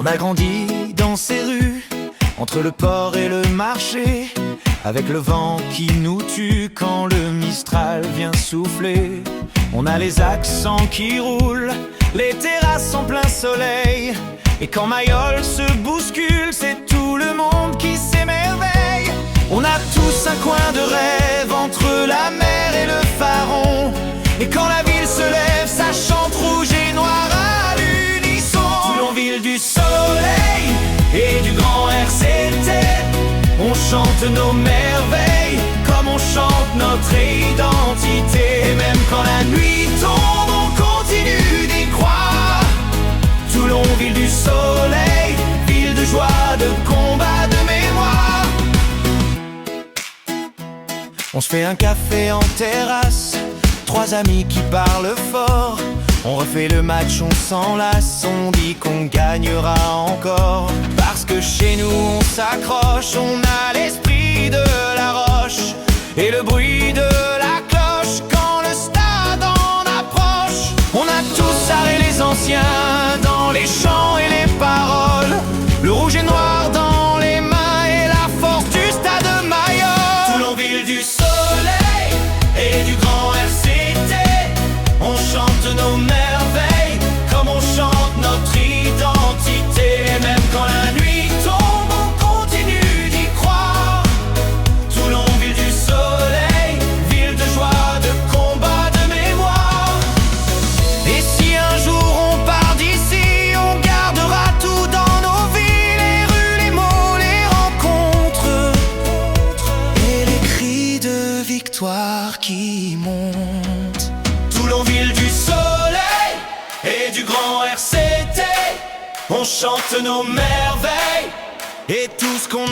On a grandi dans ces rues, entre le port et le marché, avec le vent qui nous tue quand le Mistral vient souffler. On a les accents qui roulent, les terrasses en plein soleil, et quand Mayol se bouscule, c'est tout le monde qui s'émerveille. On a tous un coin de rêve entre la mer et le Faron, et quand la ville se lève, ça chante rouge et noir à l'unisson. Toulonville du soleil et du grand RCT, on chante nos merveilles comme on chante notre identité. Et même quand la nuit tombe, on continue d'y croire. Toulonville du soleil, ville de joie, de combat, de mémoire. On se fait un café en terrasse, trois amis qui parlent fort. On refait le match, on s'enlace, on dit qu'on gagnera encore. Parce que chez nous on s'accroche, on a l'esprit de la roche et le bruit de la cloche quand le stade en approche. On a tous arrêté les anciens dans les chants et les paroles, le rouge et noir dans les mains et la force du stade Mayol. Toulonville du soleil et du grand RCT, on chante nos merveilles comme on chante notre identité. Et même quand la nuit tombe, on continue d'y croire. Toulonville du soleil, ville de joie, de combat, de mémoire. Et si un jour on part d'ici, on gardera tout dans nos vies, les rues, les mots, les rencontres et les cris de victoire qui montent. Toulonville du soleil et du grand RCT, on chante nos merveilles et tout ce qu'on